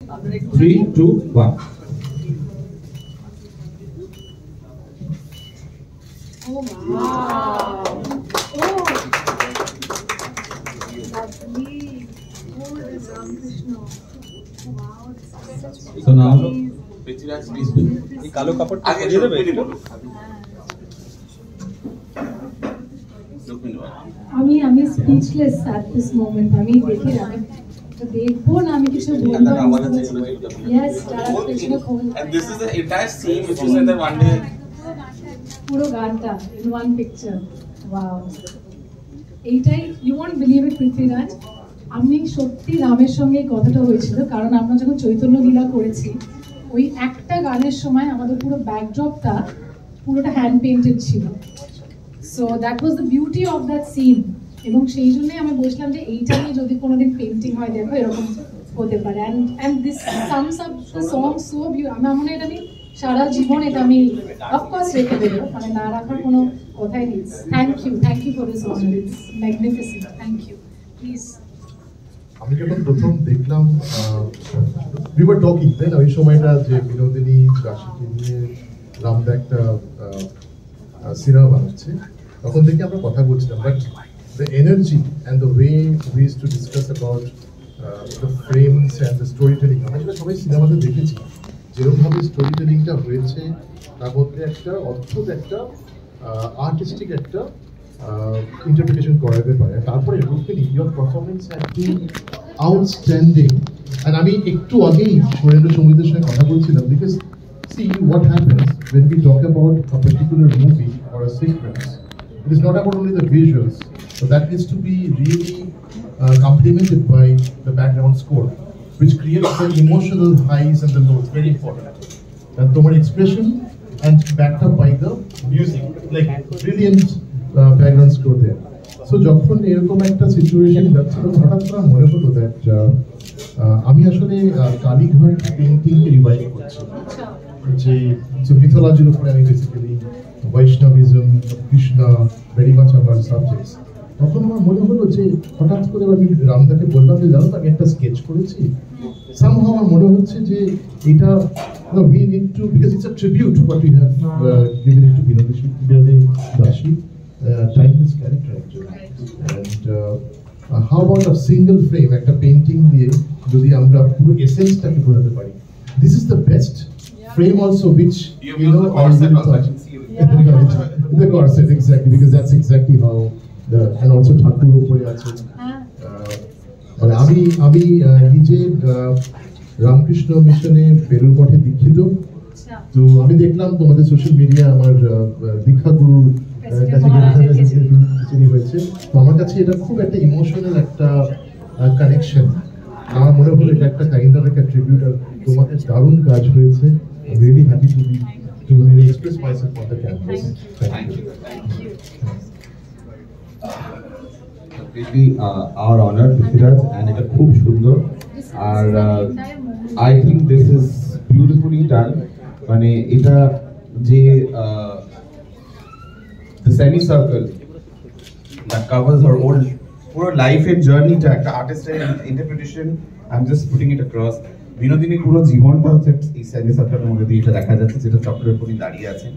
3, 2, 1. Oh wow! Oh, lovely. Oh, this Ramakrishna. Wow, this is such So now, Prithviraj, please speak. এই কালো কাপড়টা আগে সরিয়ে দেবে একটু? আমি স্পিচলেস অ্যাট দিস মোমেন্ট। আমি দেখি দেখবো না, আমি কিছু বলবো না। Yes, Ramakrishna Khol. And this is the entire scene which you said that one day. পুরো গানটা in one picture. Wow. এইটাই, you won't believe it Prithviraj, আমি সত্যি রামের সঙ্গে এই কথাটা হয়েছিল, কারণ আমরা যখন চৈতন্য লীলা করেছি ওই একটা গানের সময় আমাদের পুরো ব্যাকড্রপটা পুরোটা হ্যান্ড পেইন্টেড ছিল। So that was the beauty of that scene, এবং সেই জন্যই আমি বলছিলাম যে এইটা নিয়ে যদি কোনোদিন পেইন্টিং হয় দেখো এরকম হতে পারে। And this sums up the song so beautiful. আমার মনে হয় এটা আমি সারা জীবন এটা আমি অফকোর্স রেখে দেবো, মানে না রাখার কোনো কথাই নেই। Thank you for this honour, it's magnificent. Thank you. Please. আমি যখন প্রথম দেখলাম we were talking then ওই সময়টা যে বিনোদিনী দাসীকে নিয়ে রামদা একটা সিনেমা বানাচ্ছে, তখন থেকে আমরা কথা বলছিলাম, but the energy and the way we used to discuss about the frames and the storytelling, আমরা যেটা সবাই সিনেমাতে দেখেছি যেরকমভাবে স্টোরি টেলিংটা হয়েছে, তার মধ্যে একটা অদ্ভুত একটা আর্টিস্টিক একটা ইন্টারপ্রিটেশন করা যেতে পারে। তারপরে Rukmini, your performance has been outstanding. And আমি একটু আগেই সুরেন্দ্র সঙ্গীতের সঙ্গে কথা বলছিলাম, because see what happens when we talk about a particular movie or a sequence. It is not about only the visuals, so that needs to be really complemented by the background score, which creates the emotional highs and the lows, very important. And tomar expression and backed up by the music, like brilliant background score there. So যখন এরকম একটা situation যাচ্ছিল, হঠাৎ করে মনে হলো that আমি আসলে কালীঘর পেইন্টিংকে রিভাইভ করছি, যে মিথোলজির উপরে আমি বেসিক্যালি বৈষ্ণবিজম, কৃষ্ণা ভেরি মাচ আমার সাবজেক্টস। তখন আমার মনে হলো যে হঠাৎ করে আমি রামদাকে বললাম যে জানো তো আমি একটা স্কেচ করেছি, সামহাও আমার মনে হচ্ছে যে এটা we need to, because it's a tribute what we have given it to Binodini Dashi, timeless character actually. And how about a single frame, একটা পেইন্টিং দিয়ে যদি আমরা পুরো এসেন্সটাকে বোঝাতে পারি, this is the best frame also, which you know the corset, exactly, because that's exactly how the, and also ঠাকুর উপরে আছে। মানে আমি নিজে রামকৃষ্ণ মিশনে বেলুর মঠে দীক্ষিত, তো আমি দেখলাম তোমাদের সোশ্যাল মিডিয়া আমার দীক্ষা গুরু কাছে চিনি হয়েছে, তো আমার কাছে এটা খুব একটা ইমোশনাল একটা কানেকশন। আমার মনে হলো এটা একটা কাইন্ড অফ একটা ট্রিবিউট, আর তোমাদের দারুণ কাজ হয়েছে। I'm really happy to really express myself on the campus. Thank you. Completely our honor, Prithviraj, and এটা খুব সুন্দর। আর I think this is beautifully done. মানে এটা যে the semicircle that covers her whole পুরো লাইফের জার্নিটা, একটা আর্টিস্টের interpretation, I'm just putting it across. বিনোদিনীর পুরো জীবনটা হচ্ছে এই সেমিসার্কেলের মধ্যে দিয়ে এটা দেখা যাচ্ছে, যেটা চক্রের উপরই দাঁড়িয়ে আছে।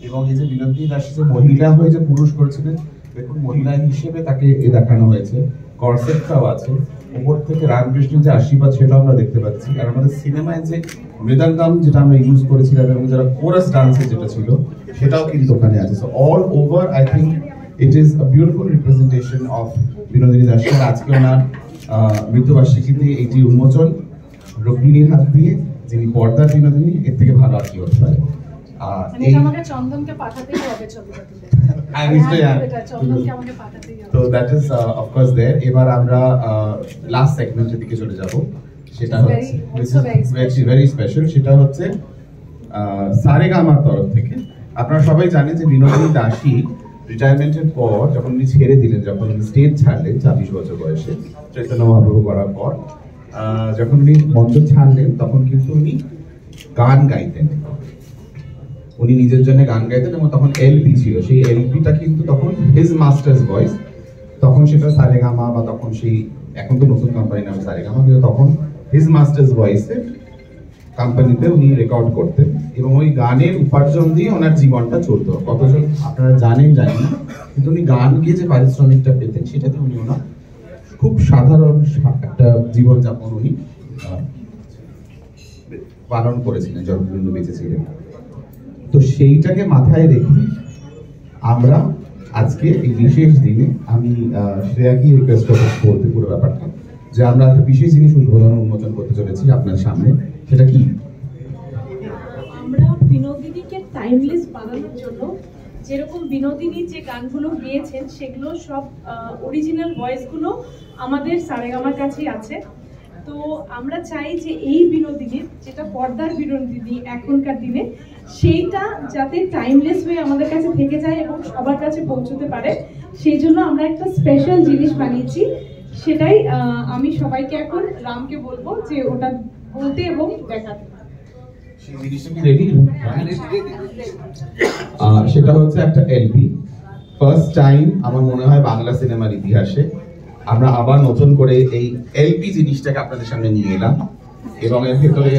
এবং এই যে বিনোদিনী দাস যে মহিলা হয়ে যে পুরুষ করেছিলেন, দেখুন মহিলা হিসেবে তাকে দেখানো হয়েছে, কনসেপ্টটাও আছে, উপর থেকে রামকৃষ্ণ যে আশীর্বাদ সেটাও আমরা দেখতে পাচ্ছি। আর আমাদের সিনেমায় যে মৃদাঙ্গাম যেটা আমরা ইউজ করেছিলাম এবং যারা কোরাস ডান্সে যেটা ছিল সেটাও কিন্তু ওখানে আছে। So all over I think it is a beautiful representation of Binodini দাসের। আজকে ওনার মৃত্যুবার্ষিকীতে এটি উন্মোচন রুক্মিণীর হাত দিয়ে, যিনি পর্দার বিনোদিনী, এর থেকে ভালো আর কি হতে পারে। এবার আমরা লাস্ট সেগমেন্টের দিকে চলে যাব, সেটা হচ্ছে ভেরি স্পেশাল, সেটা হচ্ছে সারেগামার তরফ থেকে। আপনারা সবাই জানেন যে বিনোদিনী দাসী রিটায়ারমেন্টের পর যখন উনি ছেড়ে দিলেন, যখন উনি স্টেজ ছাড়লেন 26 বছর বয়সে চৈতন্য মহাপ্রভু করার পর, যখন উনি মঞ্চ ছাড়লেন তখন কিন্তু উনি গান গাইতেন, উনি নিজের জন্য গান গাইতেন। এবং তখন এলপি ছিল, সেই এলপিটা কিন্তু তখন হিজ মাস্টার্স ভয়েস, তখন সেটা সারেগামা বা তখন সেই, এখন তো নতুন কোম্পানি নাম সারেগামা, কিন্তু তখন হিজ মাস্টার্স ভয়েসে কোম্পানিতে উনি রেকর্ড করতেন এবং ওই গানের উপার্জন দিয়ে ওনার জীবনটা চলতো। কতজন আপনারা জানেন জানি না, কিন্তু উনি গান গিয়ে যে পারিশ্রমিকটা পেতেন সেটাতে উনি ওনার খুব সাধারণ একটা জীবনযাপন উনি পালন করেছিলেন যতদিন বেঁচে ছিলেন। তো সেইটাকে মাথায় রেখে আমরা আজকে এই বিশেষ দিনে আমি শ্রেয়াকে রিকোয়েস্ট করতে পুরো ব্যাপারটা যে আমরা একটা বিশেষ জিনিস উন্মোচন করতে চলেছি আপনার সামনে। সেটা কি? আমরা বিনোদিনীকে টাইমলেস বানানোর জন্য যেরকম বিনোদিনী যে গানগুলো গেয়েছেন সেগুলো সব অরিজিনাল ভয়েসগুলো আমাদের সারেগামার কাছেই আছে। তো আমরা চাই যে এই বিনোদিনীর যেটা পর্দার বিনোদিনী এখনকার দিনে সেইটা যাতে টাইমলেস হয়ে আমাদের কাছে থেকে যায় এবং সবার কাছে পৌঁছতে পারে, সেই জন্য আমরা একটা স্পেশাল জিনিস বানিয়েছি। সেটাই আমি সবাইকে এখন রামকে বলবো যে ওটা বলতে এবং দেখাতে। সেটা হচ্ছে একটা এলপি। ফার্স্ট টাইম আমার মনে হয় বাংলা সিনেমার ইতিহাসে আমরা আবার নতুন করে এই এলপি জিনিসটাকে আপনাদের সামনে নিয়ে এলাম এবং এর ভেতরে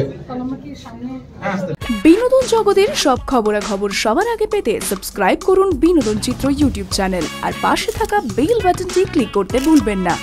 বিনোদন জগতের সব খবরাখবর সবার আগে পেতে সাবস্ক্রাইব করুন বিনোদন চিত্র ইউটিউব চ্যানেল আর পাশে থাকা বেল বাটনটি ক্লিক করতে ভুলবেন না।